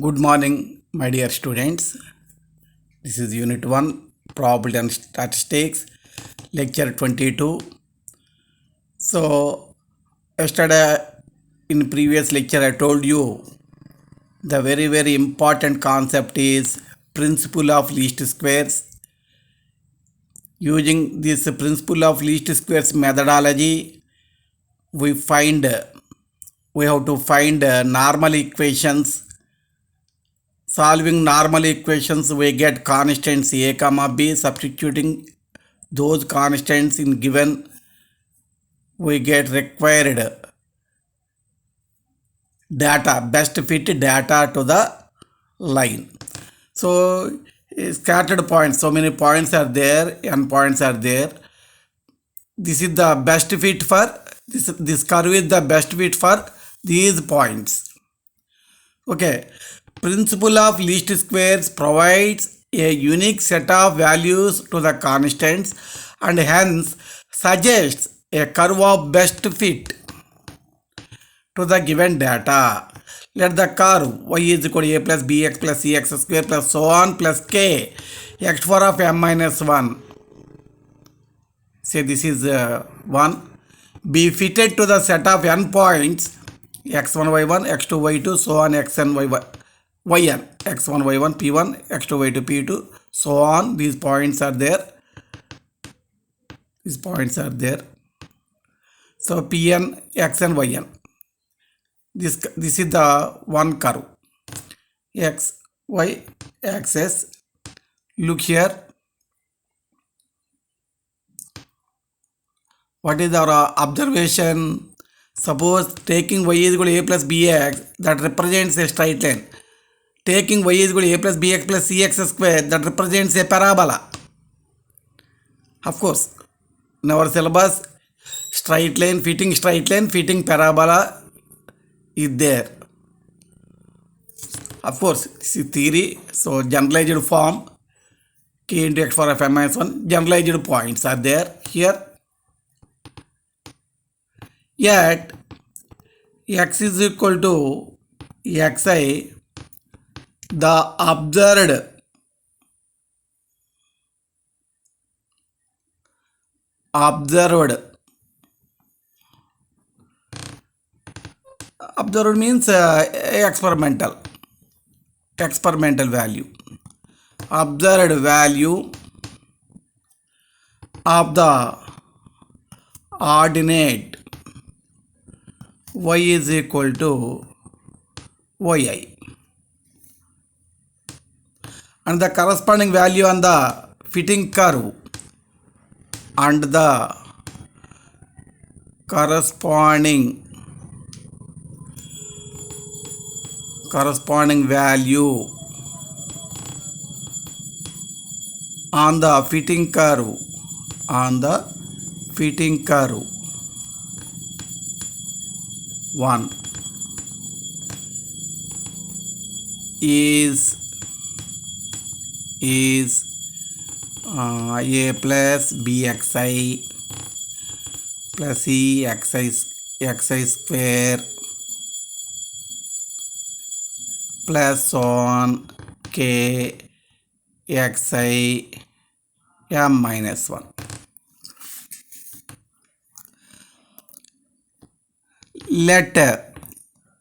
Good morning, my dear students. This is Unit 1, Probability and Statistics, Lecture 22. So, yesterday in previous lecture, I told you the very important concept is principle of least squares. Using this principle of least squares methodology, we have to find normal equations. Solving normal equations, we get constants a comma b. Substituting those constants in given, we get required data, best fit data to the line. So scattered points, so many points are there, n points are there. This is the best fit for this curve is the best fit for these points. Okay, principle of least squares provides a unique set of values to the constants and hence suggests a curve of best fit to the given data. Let the curve y is equal to a plus bx plus cx square plus so on plus k x power of m minus 1. Say this is 1. Be fitted to the set of n points x1 y1 x2 y2 so on xn y1 yn x1 y1 p1 x2 y2 p2 so on. These points are there. So pn xn yn. This is the one curve x y axis. Look here, what is our observation? Suppose taking y is equal to a plus bx, that represents a straight line. Taking y is equal to a plus bx plus cx square, that represents a parabola. Of course, in our syllabus, straight line, fitting parabola is there. Of course, this is theory. So generalized form k into x power of m minus 1, generalized points are there here. Yet x is equal to xi, the observed means experimental value. Observed value of the ordinate y is equal to yi, and the corresponding value on the fitting curve and the corresponding value on the fitting curve 1 is a plus bxi plus xi square plus on k xi m minus 1. Let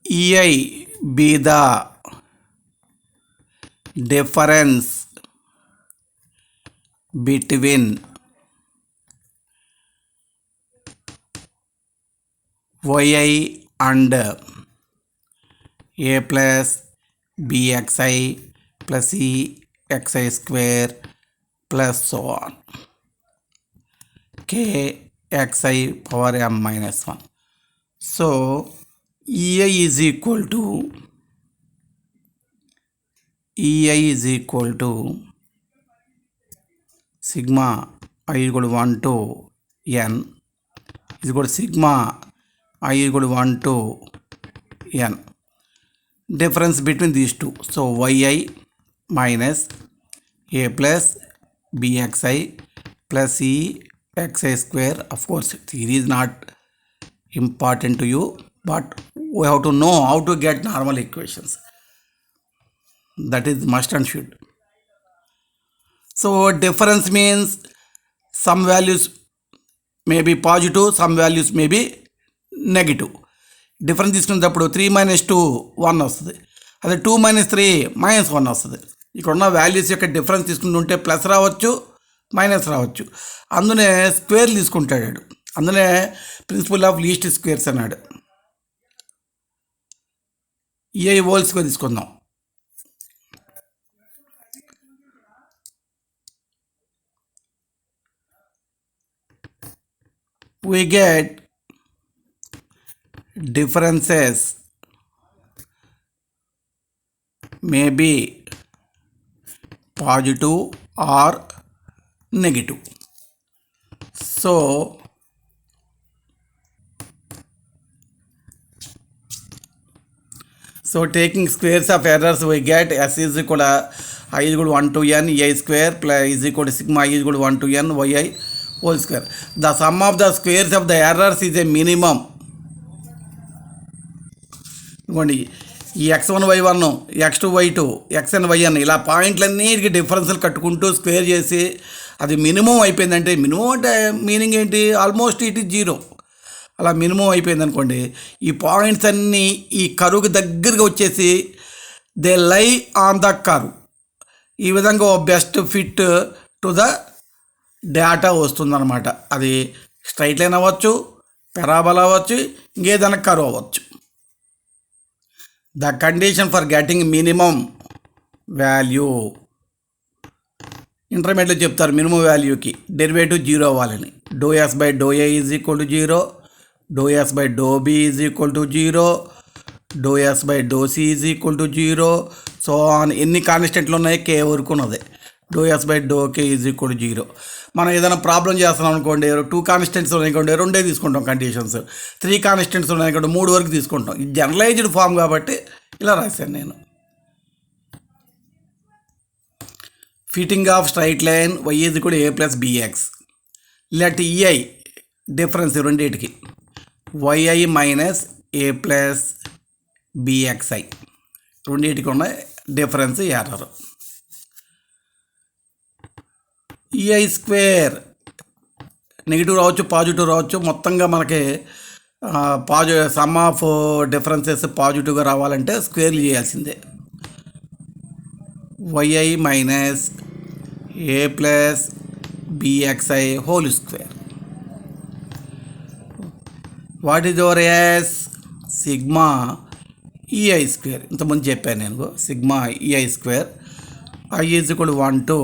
ei be the difference between yi and a plus bxi plus cxi square plus so on k xi power m minus 1. So ei is equal to sigma I is equal to 1 to n is equal to sigma I is equal to 1 to n. Difference between these two. So yi minus a plus bxi plus cxi square. Of course, theory is not important to you, but we have to know how to get normal equations. That is must and should. So difference means some values may be positive, some values may be negative. Difference తీసుకునేటప్పుడు 3 - 2 1 వస్తుంది, అదే 2 - 3 -1 వస్తుంది. ఇక్కడ ఉన్న values యొక్క difference తీసుకుంటుంటే plus రావచ్చు, minus రావచ్చు. అందునే స్క్వేర్ తీసుకుంటాడు, అందునే ప్రిన్సిపల్ ఆఫ్ లీస్ట్ స్క్వేర్స్ అన్నాడు. ఏ హోల్ స్క్వేర్ తీసుకుందాం. We get differences may be positive or negative. So taking squares of errors, we get S is equal to I is equal to 1 to n I square plus is equal to sigma I is equal to 1 to n yi whole square. The sum of the squares of the errors is a minimum. ఇవ్వండి, ఈ x1 y1 x2 y2 xn yn ఇలా పాయింట్లన్నిటికీ డిఫరెన్స్లు కట్టుకుంటూ square చేసి అది minimum అయిపోయిందంటే, minimum అంటే meaning ఏంటి, almost it is zero. అలా మినిమం అయిపోయింది అనుకోండి, ఈ పాయింట్స్ అన్నీ ఈ కరువుకి దగ్గరగా వచ్చేసి they lie on the curve. ఈ విధంగా best fit to the data వస్తుందన్నమాట. అది స్ట్రైట్ లైన్ అవ్వచ్చు, పెరాబోలా అవ్వచ్చు, ఇంకేదైనా కర్వ్ అవ్వచ్చు. The condition for getting minimum value, ఇంటర్మీడియట్లో చెప్తారు మినిమం వాల్యూకి డెరివేటివ్ జీరో అవ్వాలని. Do S by do A is equal to zero, do S by do B is equal to zero, do S by do C is equal to zero. So on ఎన్ని కాన్స్టెంట్లు ఉన్నాయి, K వరకు ఉన్నది. Do S by do K is equal to zero. మనం ఏదైనా problem చేస్తున్నాం అనుకోండి, 2 constants ఉన్నాయనుకోండి 2 తీసుకుంటాం కండిషన్స్, 3 కాన్స్టెంట్స్ ఉన్నాయనుకోండి 3 వరకు తీసుకుంటాం. ఇది జనరలైజ్డ్ ఫామ్ కాబట్టి ఇలా రాశాను నేను. Fitting of straight line y is equal to a plus bx. Let ei difference రెండింటికి yi minus a plus bxi రెండింటికి ఉన్న difference error. ei square negative రావచ్చు, పాజిటివ్ రావచ్చు. మొత్తంగా మనకి సమ్ ఆఫ్ డిఫరెన్సెస్ పాజిటివ్గా రావాలంటే స్క్వేర్లు చేయాల్సిందే. yi minus a plus bxi whole square. What is your S? Sigma ei square. ఇంతకుముందు చెప్పాను నేను, sigma ei square. i is equal 1 to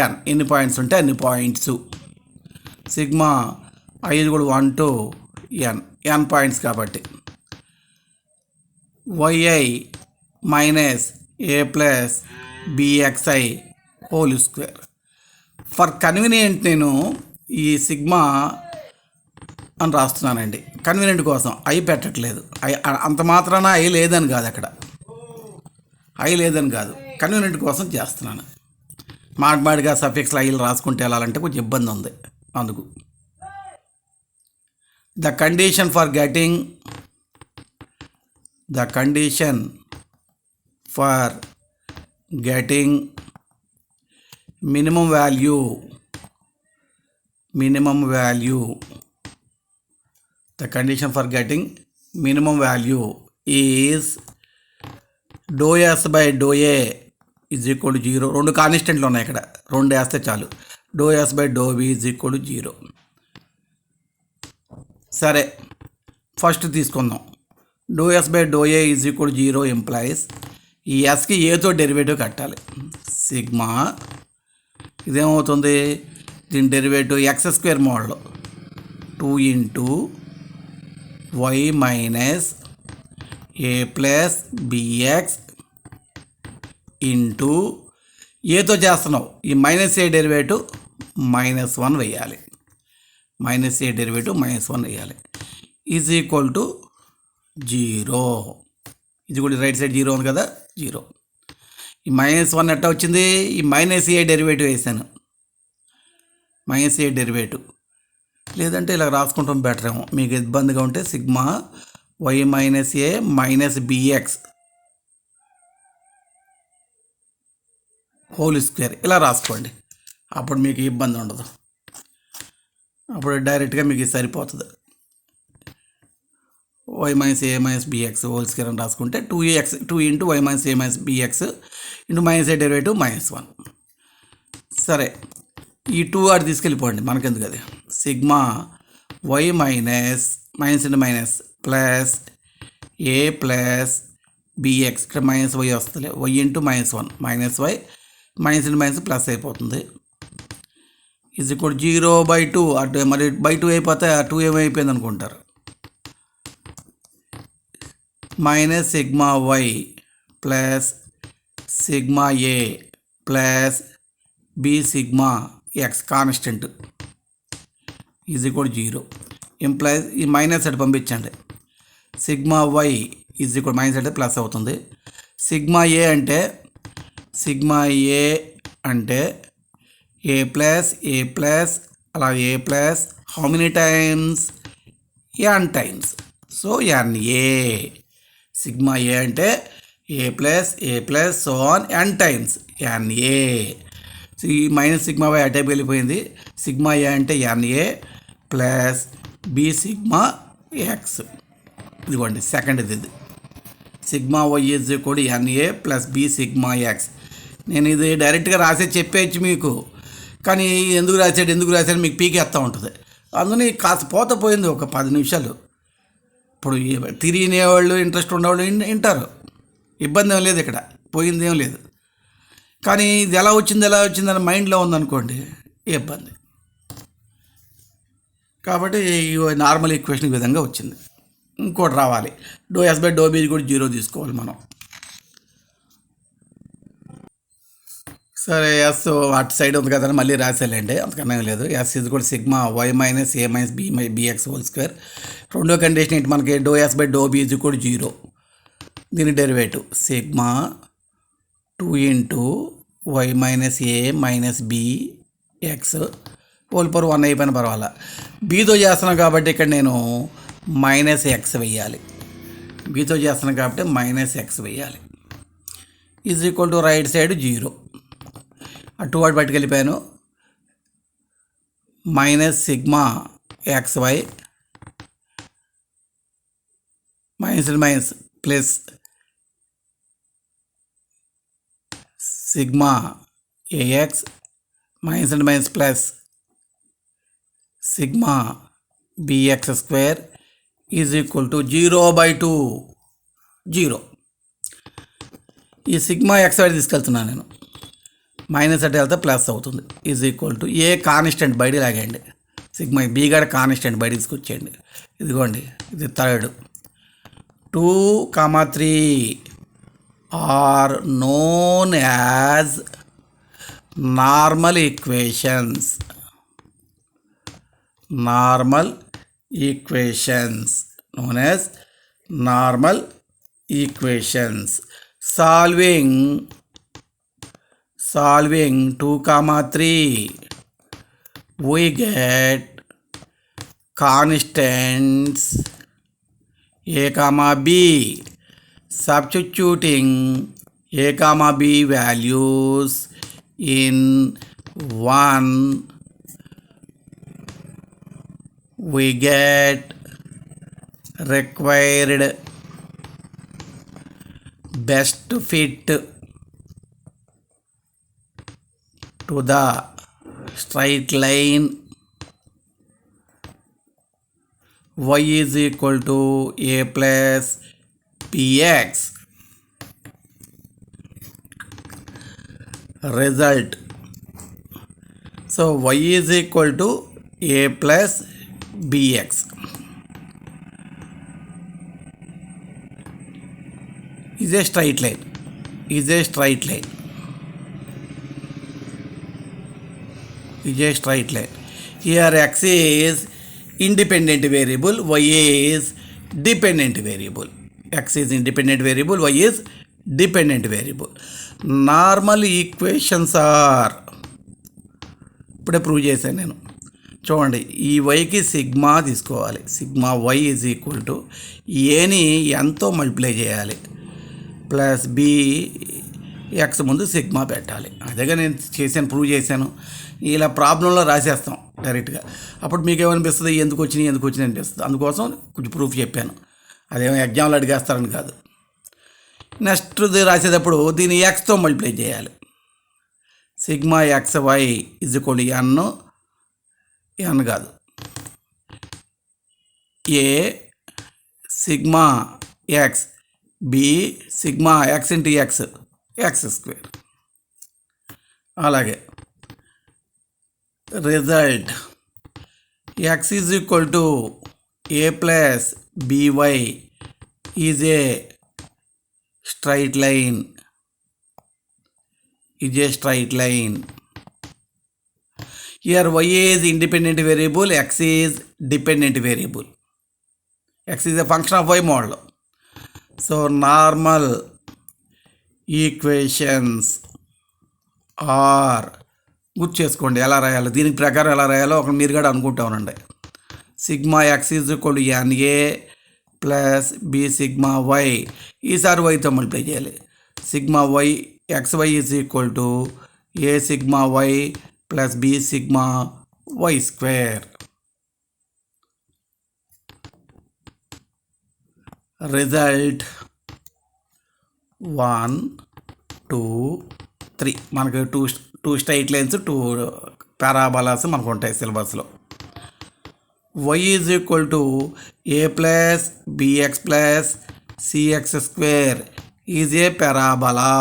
n, ఎన్ని పాయింట్స్ ఉంటే అన్ని points. Sigma i is equal 1 to n points కాబట్టి yi minus a plus bxi whole square. For convenient నేను ఈ sigma అని రాస్తున్నానండి, కన్వీనియంట్ కోసం ఐ పెట్టట్లేదు. అంత మాత్రాన ఐ లేదని కాదు, అక్కడ ఐ లేదని కాదు, కన్వీనియంట్ కోసం చేస్తున్నాను. మాడిగా సఫిక్స్లో ఐలు రాసుకుంటే వెళ్ళాలంటే కొంచెం ఇబ్బంది ఉంది, అందుకు. The condition for getting minimum value the condition for getting minimum value is dou s by dou a is equal to 0. 2 కాన్స్టెంట్లు ఉన్నాయి ఇక్కడ, 2 వేస్తే చాలు. dou s by dou b is equal to 0. సరే, ఫస్ట్ తీసుకుందాం. dou s by dou a is equal to 0 implies ఈ ఎస్కి ఏతో derivative కట్టాలి. సిగ్మా ఇదేమవుతుంది, దీని derivative x square model 2 into y minus a plus bx into ఏతో చేస్తున్నావు, ఈ మైనస్ ఏ డెరివేటివ్ -1 వేయాలి, ఈజ్ ఈక్వల్ టు 0. ఇది కూడా రైట్ సైడ్ 0 ఉంది కదా, 0. ఈ -1 ఎట్టా వచ్చింది, ఈ మైనస్ ఏ డెరివేటివ్ వేసాను, మైనస్ ఏ డెరివేటివ్. లేదంటే ఇలా రాసుకుంటాం బెటర్ ఏమో, మీకు ఇబ్బందిగా ఉంటే సిగ్మా y మైనస్ ఏ మైనస్ bx హోల్ స్క్వేర్ ఇలా రాసుకోండి. అప్పుడు మీకు ఇబ్బంది ఉండదు. అప్పుడు డైరెక్ట్గా మీకు సరిపోతుంది. y మైనస్ ఏ మైనస్ బిఎక్స్ హోల్ స్క్వేర్ అని రాసుకుంటే 2x 2 into y minus A minus b x into minus a derivative -1. సరే, ఈ 2 ఆడి తీసుకెళ్ళిపోండి, మనకెందుకు అది. Sigma y minus minus into minus plus a plus b x, ఇక్కడ మైనస్ వై వస్తుంది, y into -1 minus y minus into minus plus అయిపోతుంది. ఇది కూడా 0/2 అటు మరి బై 2 అయిపోతే ఆ 2 ఏమైపోయింది అనుకుంటారు. Minus sigma why plus sigma a plus B sigma x constant is equal 0 implies ఈ మైనస్ అటు పంపించండి. Sigma why is equal minus అంటే ప్లస్ అవుతుంది. సిగ్మా ఏ అంటే ఏ ప్లస్ అలా a plus how many times n times. So NA sigma a అంటే a plus so on n times NA. So ఈ minus sigma y అటే వెళ్ళిపోయింది. Sigma a అంటే NA plus B sigma X. ఇదిగోండి second ఇది. Sigma why is equal NA plus B sigma X. నేను ఇది డైరెక్ట్గా రాసే చెప్పేయచ్చు మీకు, కానీ ఎందుకు రాశాడు మీకు పీకేస్తూ ఉంటుంది. అందుకని కాస్త పోయింది ఒక 10 నిమిషాలు. ఇప్పుడు తిరిగినేవాళ్ళు ఇంట్రెస్ట్ ఉన్నవాళ్ళు వింటారు, ఇబ్బంది ఏం లేదు, ఇక్కడ పోయింది ఏం లేదు. కానీ ఇది ఎలా వచ్చిందని మైండ్లో ఉందనుకోండి ఇబ్బంది. కాబట్టి నార్మల్ ఈక్వేషన్ ఈ విధంగా వచ్చింది. ఇంకోటి రావాలి, ∂S/∂B కూడా 0 తీసుకోవాలి మనం. సరే, ఎస్ అటు సైడ్ ఉంది కదా మళ్ళీ రాసేలేండి, అంతకన్నా లేదు. ఎస్ ఇది కూడా సిగ్మా వై మైనస్ ఏ మైనస్ బిఎక్స్ హోల్ స్క్వేర్. రెండో కండిషన్ ఏంటి మనకి, ∂S/∂B కూడా 0. దీని derivative sigma 2 into Y minus ఏ మైనస్ బిఎక్స్ హోల్ పవర్ 1 అయిపోయిన పర్వాలా. బీతో చేస్తున్నాం కాబట్టి ఇక్కడ నేను మైనస్ ఎక్స్ వెయ్యాలి. బీతో చేస్తున్నాం కాబట్టి మైనస్ ఎక్స్ వెయ్యాలి. Is equal to right side 0. అటు వాడు పట్టుకెళ్ళిపోయాను. Minus sigma XY minus plus sigma AX minus plus sigma BX square is equal to 0/2 0. ఈ సిగ్మా XY తీసుకెళ్తున్నాను నేను, మైనస్ అంటే వెళ్తే ప్లస్ అవుతుంది. Is equal to a constant బయట లాగండి, సిగ్మా బి గడ కాన్స్టెంట్ బయట తీసుకొచ్చేయండి. ఇదిగోండి ఇది third. 2, 3 are known as normal equations. Known as normal equations. Solving 2, 3 we get constants a, b. Substituting a, b values in 1 we get required best fit to the straight line y is equal to a plus bx. Result. So y is equal to a plus bx. Is a straight line. Here x is independent variable, y is dependent variable. X is independent variable, y is dependent variable. Normal equations are, ఇప్పుడే prove చేశాను నేను. చూడండి, ఈ వైకి sigma తీసుకోవాలి. Sigma why is equal to ఏని ఎంతో multiply చేయాలి, plus B X ముందు సిగ్మా పెట్టాలి. అదేగా నేను చేశాను, ప్రూవ్ చేశాను. ఇలా ప్రాబ్లంలో రాసేస్తాం డైరెక్ట్గా. అప్పుడు మీకు ఏమనిపిస్తుంది, ఎందుకు వచ్చినాయి అనిపిస్తుంది. అందుకోసం కొంచెం ప్రూఫ్ చెప్పాను. అదేమో ఎగ్జామ్లో అడిగేస్తారని కాదు. నెక్స్ట్ది రాసేటప్పుడు దీన్ని ఎక్స్తో మల్టిప్లై చేయాలి. Sigma X y is equal to n కాదు, a sigma X, B sigma x into x square. అలాగే result x is equal to a plus b y is a straight line. Here y is independent variable, x is dependent variable. X is a function of y model. So normal equations are, గుర్తు చేసుకోండి ఎలా రాయాలో, దీనికి ప్రకారం ఎలా రాయాలో ఒక మీరు కూడా అనుకుంటా ఉండండి. Sigma X is equal to ఎన్ఏ plus B sigma Y, ఈసారి వైతో మల్టిప్లై చేయాలి. Sigma Y X why is equal to A sigma why plus B sigma why square. Result 1 2 3. మనకు టూ స్ట్రైట్ లైన్స్, 2 పారాబోలాస్ మనకు ఉంటాయి సిలబస్లో. y is equal to a plus bx plus cx square is a parabola.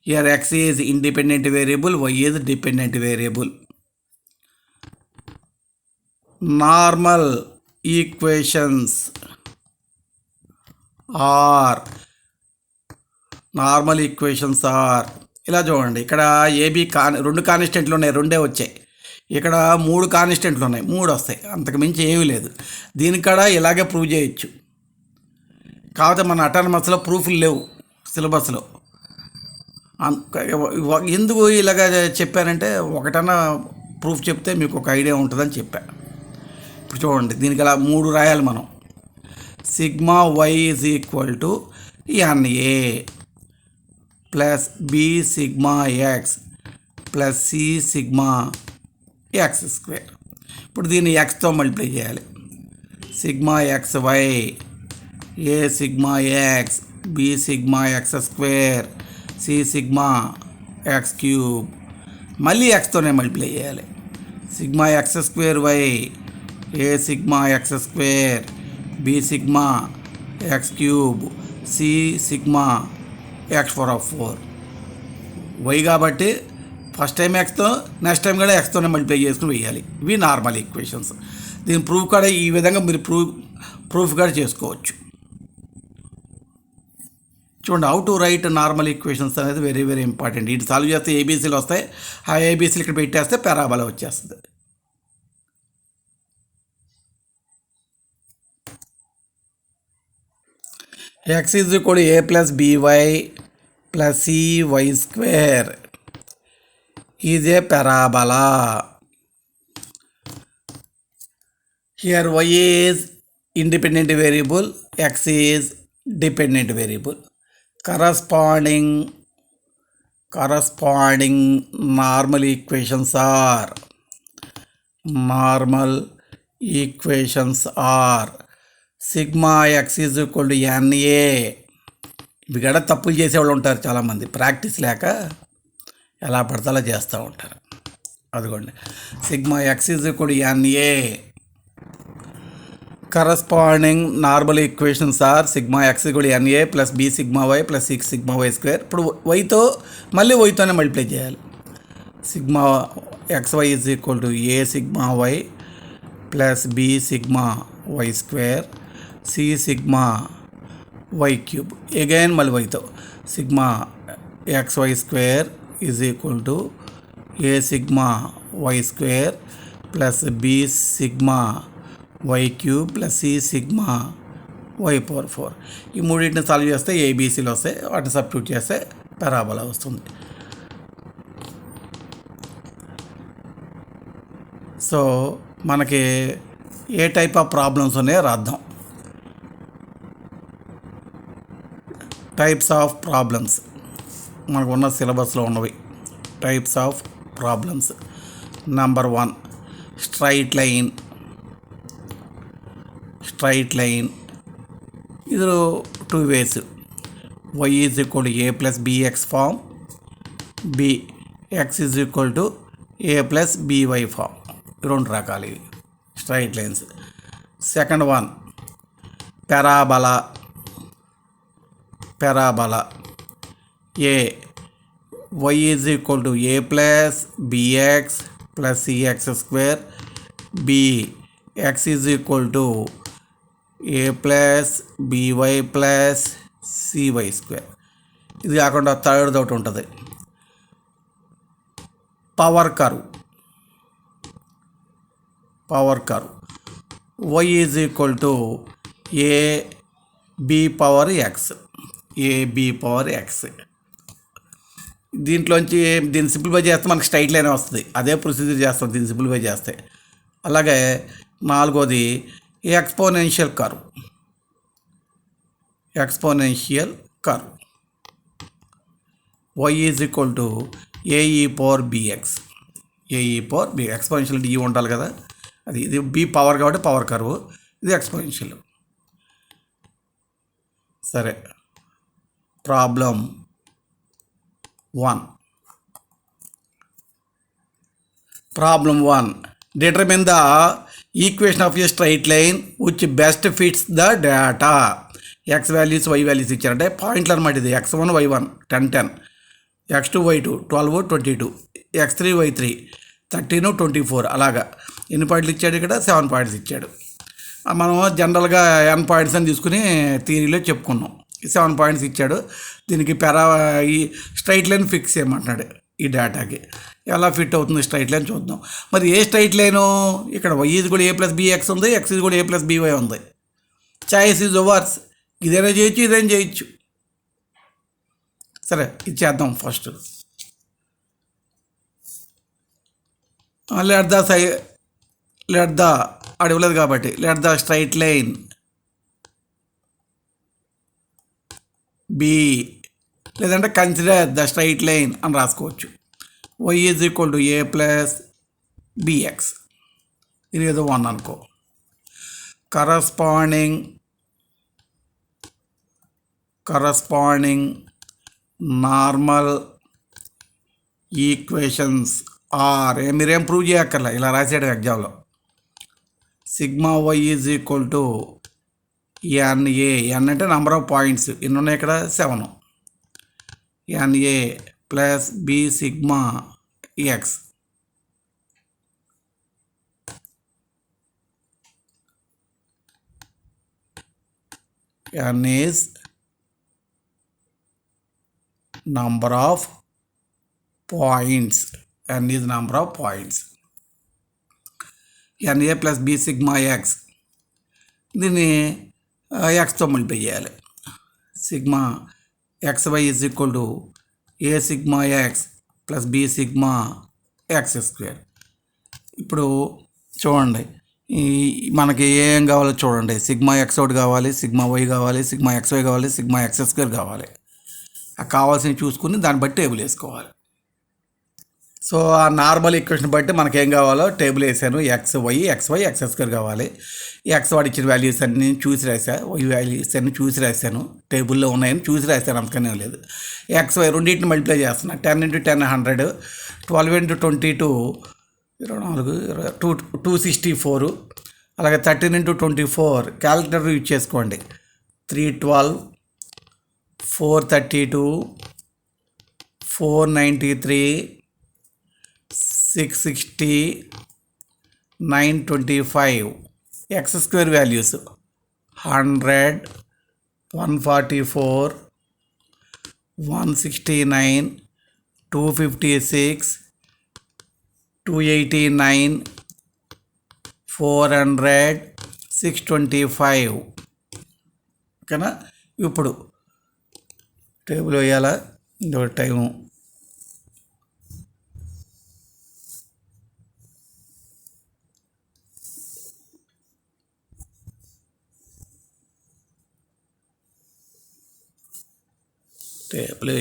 Here x is independent variable, y is dependent variable. Normal equations are ఇలా చూడండి. ఇక్కడ AB రెండు కాన్స్టెంట్లు ఉన్నాయి, 2 వచ్చాయి. ఇక్కడ 3 కాన్స్టెంట్లు ఉన్నాయి, 3 వస్తాయి. అంతకు మించి ఏమీ లేదు. దీనికి కూడా ఇలాగే ప్రూవ్ చేయొచ్చు. కాకపోతే మన అటానమస్లో ప్రూఫ్లు లేవు సిలబస్లో. ఎందుకు ఇలాగ చెప్పానంటే ఒకటన్నా ప్రూఫ్ చెప్తే మీకు ఒక ఐడియా ఉంటుందని చెప్పా. ఇప్పుడు చూడండి, దీనికి అలా 3 రాయాలి మనం. Sigma why is equal to ఎన్ఏ plus B sigma X plus C sigma X square. ఇప్పుడు దీన్ని ఎక్స్తో మల్టిప్లై చేయాలి. Sigma X Y A sigma X B sigma X square C sigma X cube. మళ్ళీ ఎక్స్తోనే మల్టిప్లై చేయాలి. Sigma X square Y A sigma X square B sigma X cube C sigma X four of 4. Y కాబట్టి first time ఎక్స్తో, next time కూడా ఎక్స్తోనే multiply చేసుకుని వేయాలి. ఇవి నార్మల్ ఈక్వేషన్స్. దీని ప్రూఫ్ కూడా ఈ విధంగా మీరు ప్రూఫ్ కూడా చేసుకోవచ్చు. చూడండి, how to right normal equations అనేది వెరీ వెరీ ఇంపార్టెంట్. ఇటు సాల్వ్ చేస్తే ఏబీసీలు వస్తాయి. ఆ ఏబీసీలు ఇక్కడ పెట్టేస్తే పారాబోలా వచ్చేస్తుంది. x is equal to a plus by plus cy square is a parabola. Here y is independent variable, x is dependent variable. Corresponding normal equations are sigma X is equal to ఎన్ఏ. ఇవి కూడా తప్పులు చేసేవాళ్ళు ఉంటారు చాలామంది, practice లేక ఎలా పడితే అలా చేస్తూ ఉంటారు. అదిగోండి, sigma X is equal to n a. Corresponding normal equations are sigma x equal to ఎన్ఏ plus B sigma why plus six sigma why square. ఇప్పుడు వైతోనే మల్టిప్లై చేయాలి. Sigma X why is equal to A sigma why plus B sigma why square C sigma y cube. Again మళ్ళీ వైతో sigma X y square is equal to A sigma why square plus B sigma y cube plus C sigma Y power 4. ఈ మూడింటిని solve చేస్తే ఏబీసీలు వస్తాయి. వాటిని substitute చేస్తే parabola వస్తుంది. So మనకి ఏ టైప్ ఆఫ్ ప్రాబ్లమ్స్ ఉన్నాయో రాద్దాం. టైప్స్ ఆఫ్ ప్రాబ్లమ్స్ మనకు ఉన్న సిలబస్లో ఉన్నవి. Types of problems. Number 1 straight line. ఇందులో 2 ways. y is equal to a plus bx form, b x is equal to a plus by form. 2 రకాలు ఇవి straight lines. Second one parabola. ఏ y is equal to a plus bx plus cx square, b x is equal to a plus by plus cy square. ఇది కాకుండా third ఒకటి ఉంటుంది, power curve. y is equal to ab power x. దీంట్లోంచి దీన్ని simplify చేస్తే మనకి straight line వస్తుంది. అదే ప్రొసీజర్ చేస్తాం దీన్ని సింప్లిఫై చేస్తే. అలాగే నాలుగోది exponential curve. y is equal to ae power bx. Exponential అంటే ఉండాలి కదా, అది ఇది బి పవర్ కాబట్టి పవర్ కర్వ్, ఇది ఎక్స్పోనెన్షియల్. సరే, problem 1. Determine the equation of a straight line which best fits the data. X values Y values ఇచ్చారంటే పాయింట్లు అనమాట. ఇది x1 y1 10 10, x2 y2 12 22, x3 y3 13 24. అలాగా ఎన్ని పాయింట్లు ఇచ్చాడు? ఇక్కడ 7 పాయింట్స్ ఇచ్చాడు. మనం జనరల్గా n పాయింట్స్ అని తీసుకుని థియరీలో చెప్పుకున్నాం. 7 పాయింట్స్ ఇచ్చాడు. దీనికి ఈ స్ట్రైట్ లైన్ ఫిక్స్ చేయమంటున్నాడు. ఈ డేటాకి ఎలా ఫిట్ అవుతుంది స్ట్రైట్ లైన్ చూద్దాం. మరి ఏ స్ట్రైట్ లైను? ఇక్కడ y ఈజ్ కూడా a ప్లస్ bx ఉంది, x ఈజ్ కూడా a ప్లస్ by ఉంది. Choice is overs. ఇదైనా చేయొచ్చు, ఇదైనా చేయొచ్చు. సరే, ఇది చేద్దాం ఫస్ట్. లెట్ ద అడగలేదు కాబట్టి let the straight line be, లేదంటే కన్సిడర్ ద స్ట్రైట్ లైన్ అని రాసుకోవచ్చు. y is equal to a plus bx. ఇది ఏదో 1 అనుకో. కరస్పాండింగ్ నార్మల్ ఈక్వేషన్స్ ఆర్, మీరేం ప్రూవ్ చేయక్కర్లే, ఇలా రాసాడు ఎగ్జామ్లో. Sigma y is equal to NA. n అంటే నెంబర్ ఆఫ్ పాయింట్స్. ఎన్ని ఉన్నాయి ఇక్కడ? 7. NA plus b sigma x. n is number of points. NA plus b sigma x. దీన్ని ఎక్స్తో మల్టిప్లై చేయాలి. Sigma xy is equal to a sigma x plus b sigma x square. ఇప్పుడు చూడండి, మనకి ఏం కావాలో చూడండి. సిగ్మా ఎక్స్ ఒకటి కావాలి, సిగ్మా వై కావాలి, సిగ్మా xy కావాలి, సిగ్మా x స్క్వేర్ కావాలి. ఆ కావాల్సినవి చూసుకుని దాన్ని బట్టి టేబుల్ వేసుకోవాలి. సో ఆ నార్మల్ ఈక్వేషన్ బట్టి మనకేం కావాలో టేబుల్ వేసాను. xy x స్క్వేర్ కావాలి. ఎక్స్ వాడు ఇచ్చిన వాల్యూస్ అన్నీ చూసి రాశాను, వై వాల్యూస్ అన్నీ చూసి రాశాను. టేబుల్లో ఉన్నాయని చూసి రాశాను, అంతకనే లేదు. xy రెండింటిని మల్టిప్లై చేస్తున్నా. 10 × 10 100, 12 × 22 24 264. అలాగే 13 × 24 క్యాలిక్యులేటర్ యూజ్ చేసుకోండి. 312 432 493 660 925. X square values 100 144 169 256 289 400 625. ఓకేనా? ఇప్పుడు టేబుల్ వేయాలా? ఇంకో టైము టేబుల్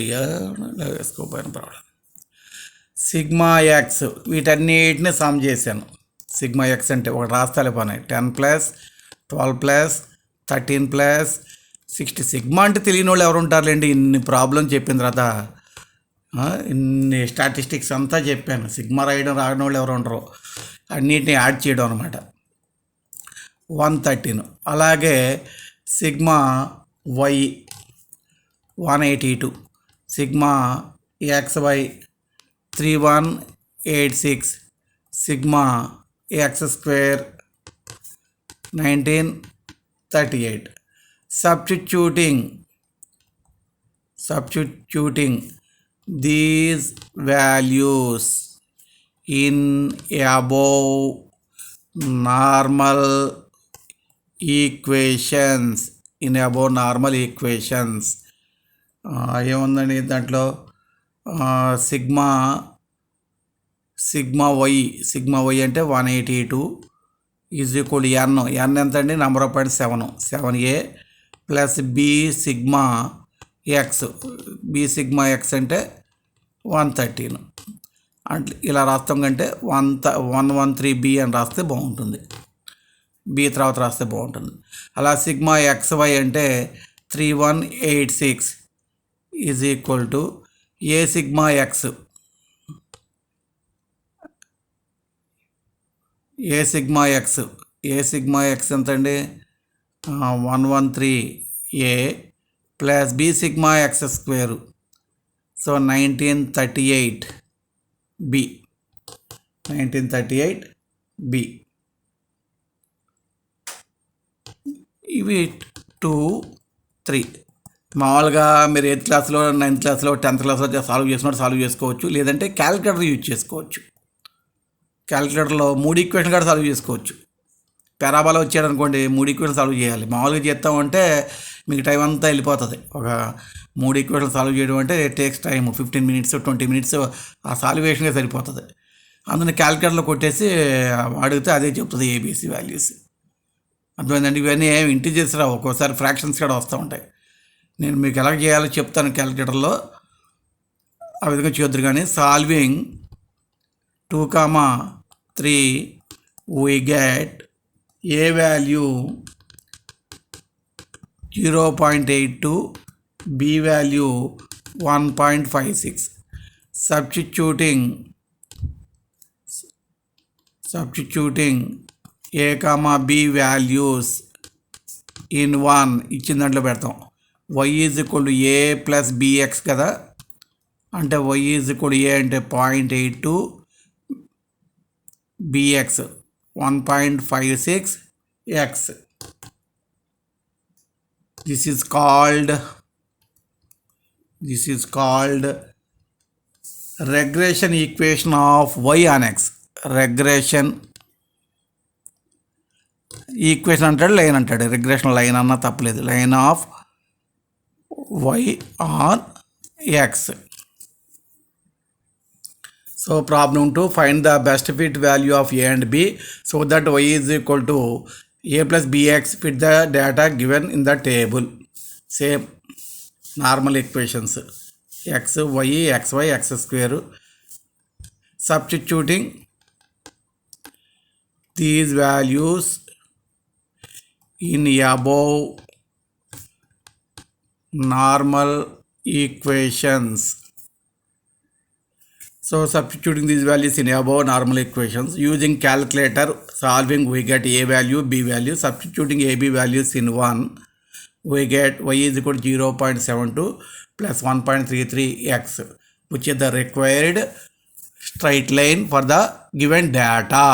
వేసుకోపోయిన ప్రాబ్లం. సిగ్మా ఎక్స్ వీటన్నిటిని సమ్ చేశాను. సిగ్మా ఎక్స్ అంటే ఒకటి రాస్తాలే పని 10 + 12 + 13 + 60. సిగ్మా అంటే తెలియని వాళ్ళు ఎవరు ఉంటారులేండి. ఇన్ని ప్రాబ్లం చెప్పిన తర్వాత ఇన్ని స్టాటిస్టిక్స్ అంతా చెప్పాను. సిగ్మా రాయడం రాని వాళ్ళు ఎవరు ఉండరు. అన్నిటిని యాడ్ చేయడం అనమాట. 113. అలాగే sigma why 182, sigma XY 3186, sigma X² 1938. Substituting these values in above normal equations. ఏముందండి దాంట్లో? సిగ్మా వై అంటే 182 ఈజ్ ఈక్వల్ ఎన్ ఎంత అండి? Number of points 7a plus B sigma X అంటే 113. అంటే ఇలా రాస్తాం కంటే 113b అని రాస్తే బాగుంటుంది. బి తర్వాత రాస్తే బాగుంటుంది. అలా సిగ్మా XY అంటే 3186 is equal to A sigma X ఎంత అండి? 113a plus B sigma X². So 1938b. ఇవి 2, 3 మామూలుగా మీరు 8th క్లాస్లో 9th క్లాస్లో 10th క్లాస్లో సాల్వ్ చేసుకోవచ్చు. లేదంటే క్యాలిక్యులేటర్ యూజ్ చేసుకోవచ్చు. క్యాలిక్యులేటర్లో 3 ఈక్వేషన్ కూడా సాల్వ్ చేసుకోవచ్చు. పారాబోలా వచ్చాడు అనుకోండి, 3 ఈక్వేషన్ సాల్వ్ చేయాలి. మామూలుగా చేస్తామంటే మీకు టైం అంతా వెళ్ళిపోతుంది. ఒక 3 ఈక్వేషన్ సాల్వ్ చేయడం అంటే టేక్స్ టైం 15 minutes 20 minutes ఆ సాల్వేషన్గా సరిపోతుంది. అందులో క్యాలిక్యులేటర్లో కొట్టేసి అడిగితే అదే చెప్తుంది ఏబీసీ వాల్యూస్. అర్థమైందండి? ఇవన్నీ ఏమి ఇంటిజర్స్ రావు, ఒక్కోసారి ఫ్రాక్షన్స్ కూడా వస్తూ ఉంటాయి. నేను మీకు ఎలా చేయాలో చెప్తాను క్యాలిక్యులేటర్లో, ఆ విధంగా చేయొద్దు. కానీ solving 2, 3 we get a value 0.82, b value 1.56. Substituting a, b values in 1 ఇచ్చిన దాంట్లో పెడతాం. y is equal to a plus bx కదా, అంటే y is equal to a అంటే 0.82, bx 1.56x. This is called regression equation of y on x. regression equation అంటాడు, line అంటాడు. Regression line అన్నా తప్పలేదు. Line of y on x. So problem 2, find the best fit value of a and b so that y is equal to a plus bx. Fit the data given in the table. Same normal equations x, y, xy, x². Substituting these values in above normal equations. So substituting these values in above normal equations using calculator solving, we get a value, b value. Substituting ab values in 1, we get y is equal to 0.72 plus 1.33x, which is the required straight line for the given data.